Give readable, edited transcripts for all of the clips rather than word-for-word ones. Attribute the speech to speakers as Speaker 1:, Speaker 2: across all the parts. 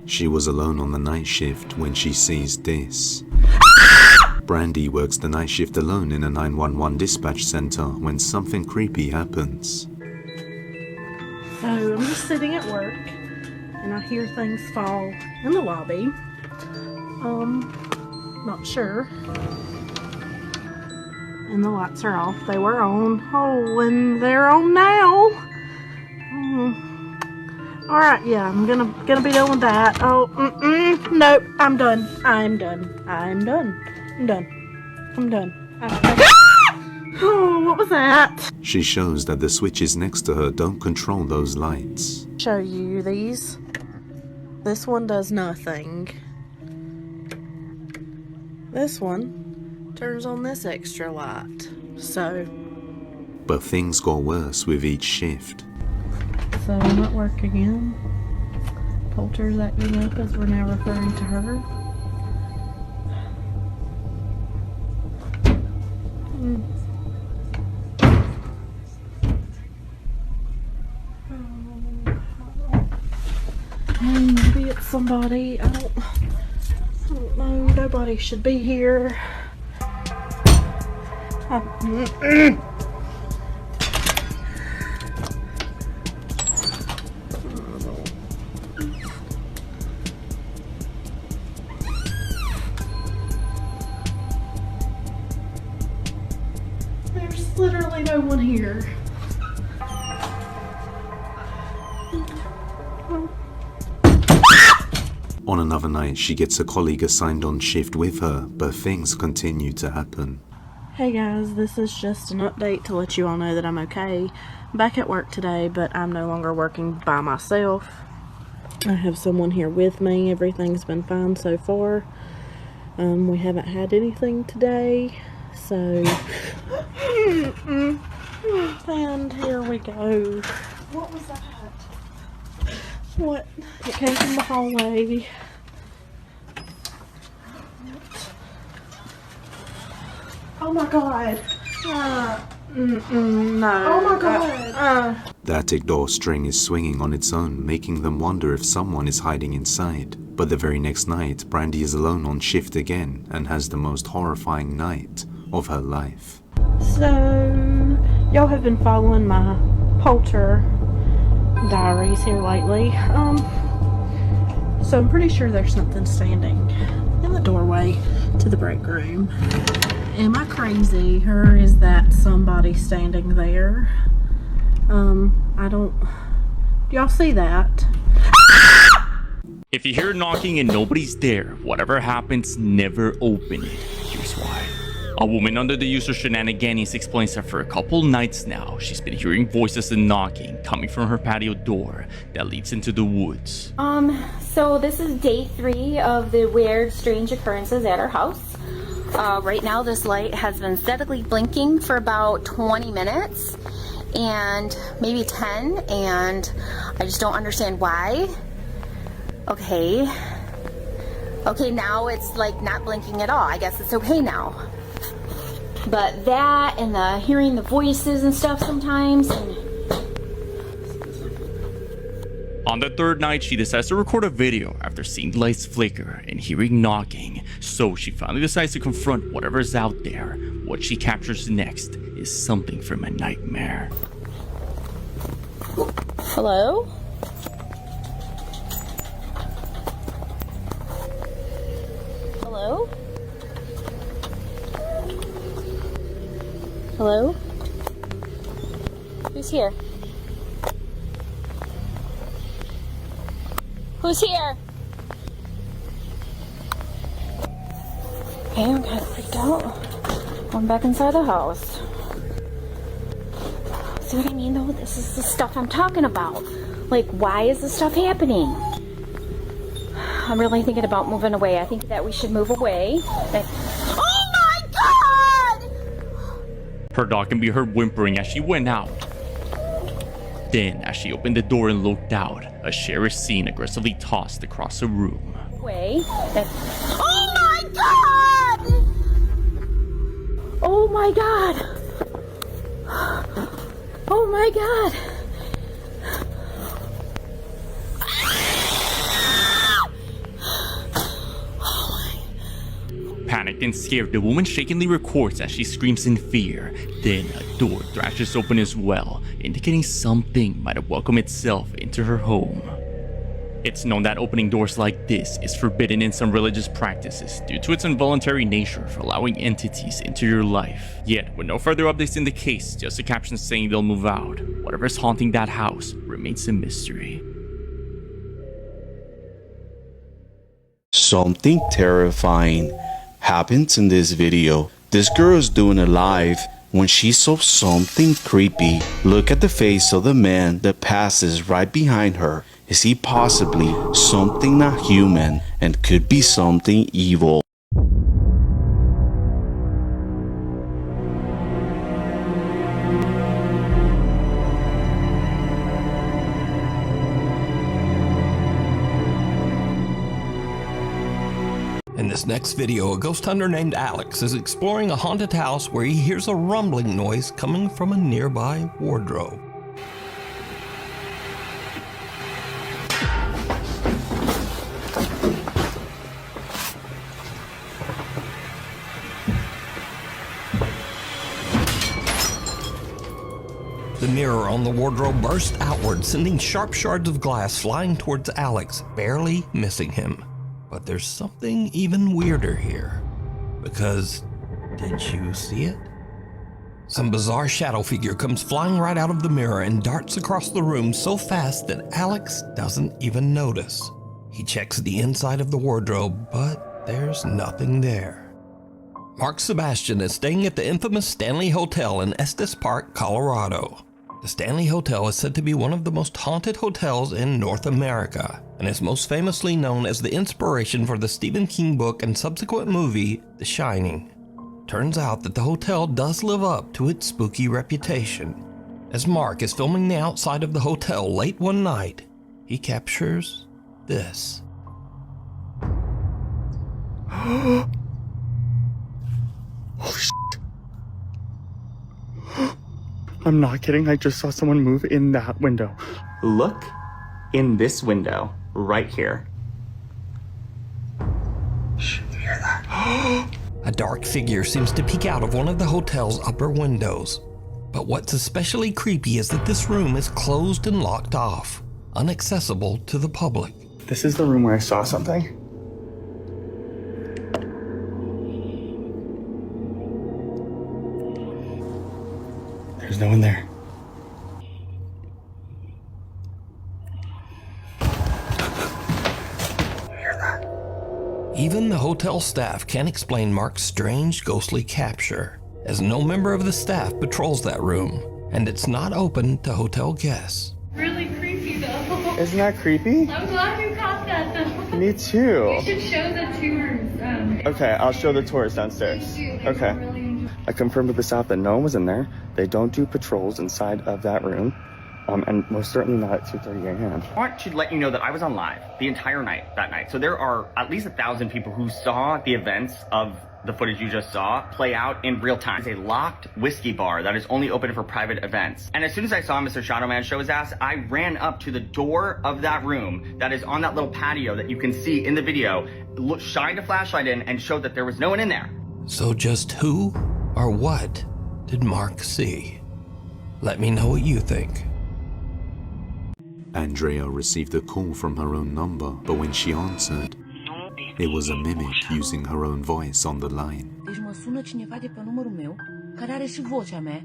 Speaker 1: She was alone on the night shift when she sees this. Brandy works the night shift alone in a 911 dispatch center when something creepy happens.
Speaker 2: So I'm just sitting at work and I hear things fall in the lobby. Not sure. And the lights are off. They were on. Oh, and they're on now. Alright, yeah, I'm gonna be done with that. Oh, nope, I'm done. I'm done. Oh, what was that?
Speaker 1: She shows that the switches next to her don't control those lights.
Speaker 2: Show you these. This one does nothing. This one turns on this extra light. So.
Speaker 1: But things got worse with each shift.
Speaker 2: So I'm at work again. Poulter's acting up as we're now referring to her. Maybe it's somebody. I don't know. Nobody should be here. There's literally no one here.
Speaker 1: On another night, she gets a colleague assigned on shift with her, but things continue to happen.
Speaker 2: Hey guys, this is just an update to let you all know that I'm okay. I'm back at work today, but I'm no longer working by myself. I have someone here with me. Everything's been fine so far. We haven't had anything today, so... And here we go. What was that? What? It came from the hallway. Oh my god. No. Oh my god.
Speaker 1: The attic door string is swinging on its own, making them wonder if someone is hiding inside. But the very next night, Brandy is alone on shift again and has the most horrifying night of her life.
Speaker 2: So, y'all have been following my Poulter diaries here lately. So I'm pretty sure there's something standing in the doorway to the break room. Am I crazy, or is that somebody standing there? I don't... Do y'all see that?
Speaker 3: If you hear knocking and nobody's there, whatever happens, never open it. Here's why. A woman under the use of shenanigans explains that for a couple nights now, she's been hearing voices and knocking coming from her patio door that leads into the woods.
Speaker 4: So this is day 3 of the weird, strange occurrences at our house. Right now this light has been steadily blinking for about 20 minutes and maybe 10, and I just don't understand why. Okay, now it's like not blinking at all. I guess it's okay now. But that and the hearing the voices and stuff sometimes.
Speaker 3: On the third night, she decides to record a video after seeing the lights flicker and hearing knocking. So she finally decides to confront whatever's out there. What she captures next is something from a nightmare.
Speaker 4: Hello? Hello? Hello? Who's here? Who's here? Okay, I'm kind of freaked out. Going back inside the house. See what I mean though? This is the stuff I'm talking about. Like, why is this stuff happening? I'm really thinking about moving away. I think that we should move away. Oh my God!
Speaker 3: Her dog can be heard whimpering as she went out. Then, as she opened the door and looked out, a chair is seen aggressively tossed across the room.
Speaker 4: Way. Oh my God! Oh my God! Oh my God!
Speaker 3: Panicked and scared, the woman shakingly records as she screams in fear. Then a door thrashes open as well, indicating something might have welcomed itself into her home. It's known that opening doors like this is forbidden in some religious practices due to its involuntary nature of allowing entities into your life. Yet, with no further updates in the case, just a caption saying they'll move out, whatever's haunting that house remains a mystery.
Speaker 5: Something terrifying happens in this video. This girl is doing a live when she saw something creepy. Look at the face of the man that passes right behind her. Is he possibly something not human and could be something evil?
Speaker 6: In this next video, a ghost hunter named Alex is exploring a haunted house where he hears a rumbling noise coming from a nearby wardrobe. The mirror on the wardrobe burst outward, sending sharp shards of glass flying towards Alex, barely missing him. But there's something even weirder here. Because, did you see it? Some bizarre shadow figure comes flying right out of the mirror and darts across the room so fast that Alex doesn't even notice. He checks the inside of the wardrobe, but there's nothing there. Mark Sebastian is staying at the infamous Stanley Hotel in Estes Park, Colorado. The Stanley Hotel is said to be one of the most haunted hotels in North America, and is most famously known as the inspiration for the Stephen King book and subsequent movie, The Shining. Turns out that the hotel does live up to its spooky reputation. As Mark is filming the outside of the hotel late one night, he captures this.
Speaker 7: Oh shit. I'm not kidding, I just saw someone move in that window. Look in this window, right here. Shh, you hear that?
Speaker 6: A dark figure seems to peek out of one of the hotel's upper windows. But what's especially creepy is that this room is closed and locked off, inaccessible to the public.
Speaker 7: This is the room where I saw something. There's no one there.
Speaker 6: Even the hotel staff can't explain Mark's strange ghostly capture, as no member of the staff patrols that room, and it's not open to hotel guests.
Speaker 8: Really creepy though.
Speaker 7: Isn't that creepy?
Speaker 8: I'm glad you caught that though.
Speaker 7: Me too.
Speaker 8: You should show the tours.
Speaker 7: Okay, I'll show the tours downstairs.
Speaker 8: Thank you.
Speaker 7: Okay.
Speaker 8: Really enjoy-
Speaker 7: I confirmed with the staff that no one was in there. They don't do patrols inside of that room. And most certainly not at 2:30 a.m.
Speaker 9: I want to let you know that I was on live the entire night that night. So there are at least 1,000 people who saw the events of the footage you just saw play out in real time. It's a locked whiskey bar that is only open for private events. And as soon as I saw Mr. Shadowman show his ass, I ran up to the door of that room that is on that little patio that you can see in the video, shined a flashlight in and showed that there was no one in there.
Speaker 6: So just who or what did Mark see? Let me know what you think.
Speaker 1: Andrea received a call from her own number, but when she answered, it was a mimic using her own voice on the line.
Speaker 10: Deci mă sună cineva de pe numărul meu, care are și vocea mea.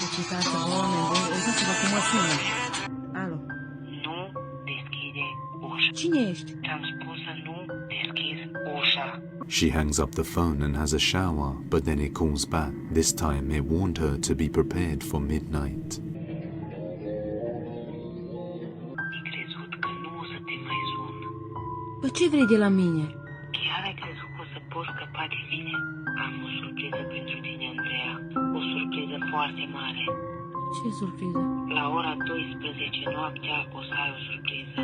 Speaker 10: Deci uitați-vă, oameni buni, uitați-vă cum mă sună. Alo.
Speaker 11: Nu deschide ușa.
Speaker 10: Cine ești?
Speaker 11: Ți-am spus să nu deschizi ușa.
Speaker 1: She hangs up the phone and has a shower, but then it calls back. This time it warned her to be prepared for midnight.
Speaker 10: Păi ce vrei de la mine?
Speaker 11: Chiar ai crezut că o să poți scăpa de mine? Am o surpriză pentru tine, Andreea. O surpriză foarte mare.
Speaker 10: Ce surpriză?
Speaker 11: La ora 12 noaptea o să ai o surpriză.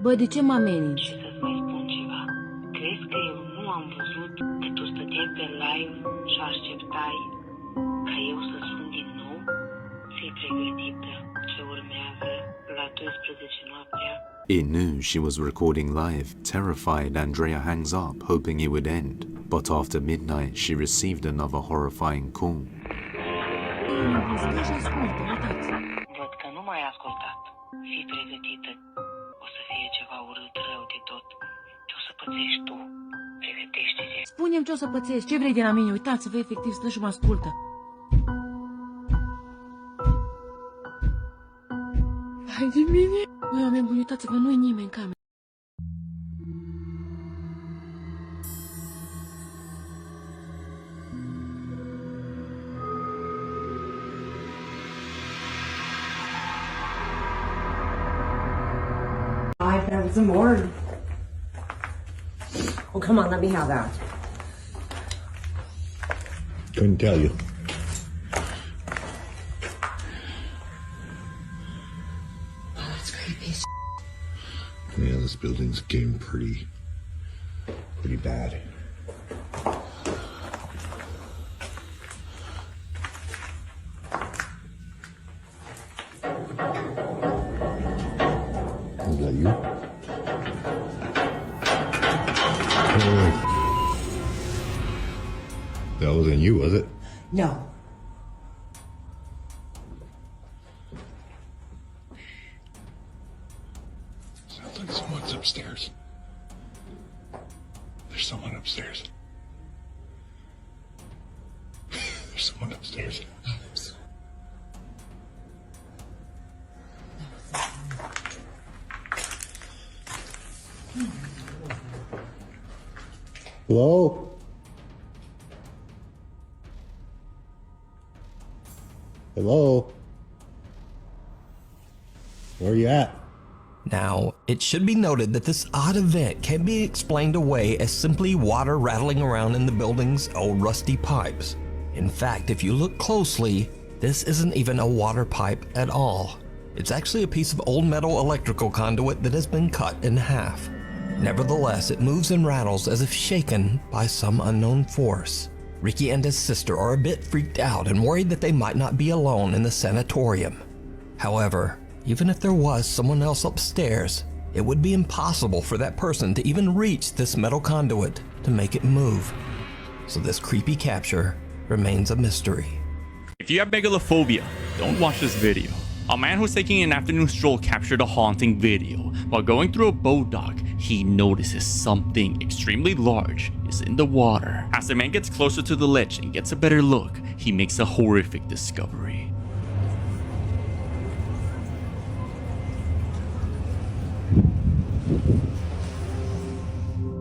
Speaker 10: Bă, de ce mă ameninți?
Speaker 11: Și să-ți mai spun ceva. Crezi că eu nu am văzut că tu stăteai pe live și așteptai ca eu să sun din nou? Fii pregătită ce urmează la 12 noaptea.
Speaker 1: It knew she was recording live. Terrified, Andrea hangs up, hoping it would end. But after midnight, she received another horrifying call.
Speaker 11: Văd că nu m-ai ascultat. Fii pregătită. O să fie ceva urât rău de tot. Ce o să pățești tu. Pregătește-te.
Speaker 10: Spune-mi ce o să pățești, ce vrei de la mine? Uitați-vă, efectiv, stă și mă ascultă. Hai de mine! Băi, oameni buni, uitați-vă, nu-i nimeni în cameră.
Speaker 12: That was a morgue. Oh, come on, let me have that.
Speaker 13: Couldn't tell you.
Speaker 12: Oh, that's creepy.
Speaker 13: Yeah, this building's getting pretty bad. Is that you? That wasn't you, was it?
Speaker 12: No.
Speaker 13: Sounds like someone's upstairs. There's someone upstairs. There's someone upstairs. Hello? Hello? Where are you at?
Speaker 6: Now, it should be noted that this odd event can be explained away as simply water rattling around in the building's old rusty pipes. In fact, if you look closely, this isn't even a water pipe at all. It's actually a piece of old metal electrical conduit that has been cut in half. Nevertheless, it moves and rattles as if shaken by some unknown force. Ricky and his sister are a bit freaked out and worried that they might not be alone in the sanatorium. However, even if there was someone else upstairs, it would be impossible for that person to even reach this metal conduit to make it move. So this creepy capture remains a mystery.
Speaker 3: If you have megalophobia, don't watch this video. A man who's taking an afternoon stroll captured a haunting video. While going through a boat dock, he notices something extremely large is in the water. As the man gets closer to the ledge and gets a better look, he makes a horrific discovery.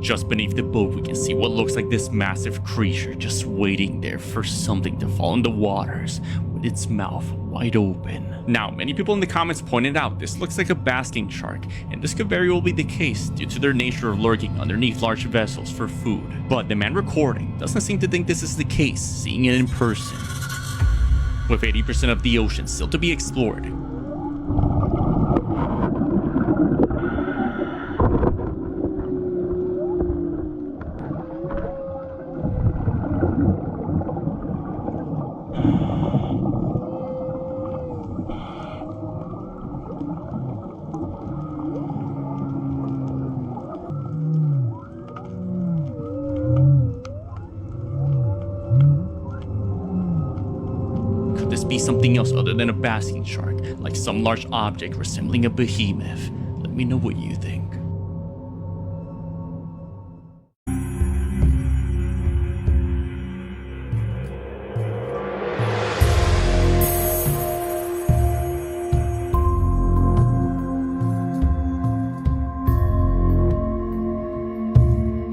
Speaker 3: Just beneath the boat, we can see what looks like this massive creature just waiting there for something to fall in the waters with its mouth wide open. Now, many people in the comments pointed out this looks like a basking shark, and this could very well be the case due to their nature of lurking underneath large vessels for food. But the man recording doesn't seem to think this is the case, seeing it in person. With 80% of the ocean still to be explored, be something else other than a basking shark, like some large object resembling a behemoth. Let me know what you think.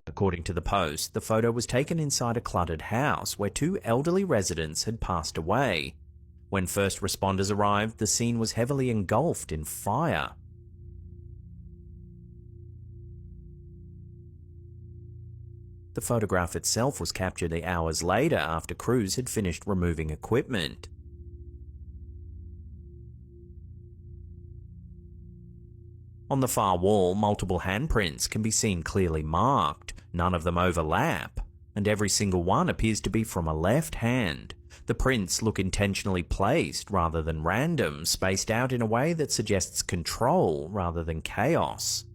Speaker 14: According to the Post, the photo was taken inside a cluttered house where two elderly residents had passed away. When first responders arrived, the scene was heavily engulfed in fire. The photograph itself was captured hours later after crews had finished removing equipment. On the far wall, multiple handprints can be seen clearly marked. None of them overlap, and every single one appears to be from a left hand. The prints look intentionally placed rather than random, spaced out in a way that suggests control rather than chaos.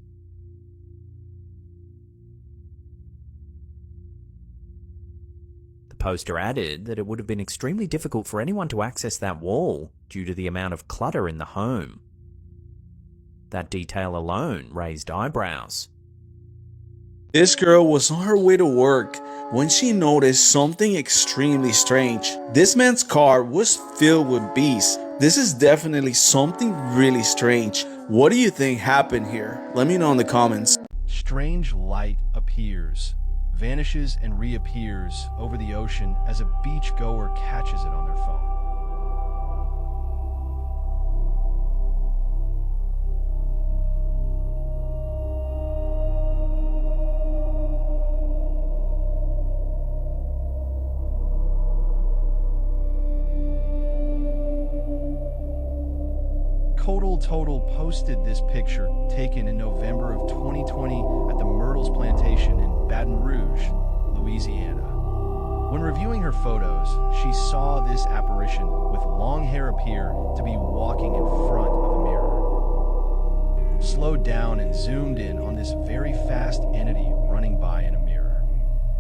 Speaker 14: poster added that it would have been extremely difficult for anyone to access that wall due to the amount of clutter in the home. That detail alone raised eyebrows.
Speaker 5: This girl was on her way to work when she noticed something extremely strange. This man's car was filled with bees. This is definitely something really strange. What do you think happened here? Let me know in the comments.
Speaker 15: Strange light appears, vanishes, and reappears over the ocean as a beachgoer catches it on their phone. Total posted this picture taken in November of 2020 at the Myrtles Plantation in Baton Rouge, Louisiana. When reviewing her photos, she saw this apparition with long hair appear to be walking in front of a mirror. Slowed down and zoomed in on this very fast entity running by in a mirror.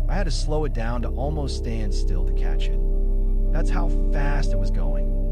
Speaker 15: I had to slow it down to almost stand still to catch it. That's how fast it was going.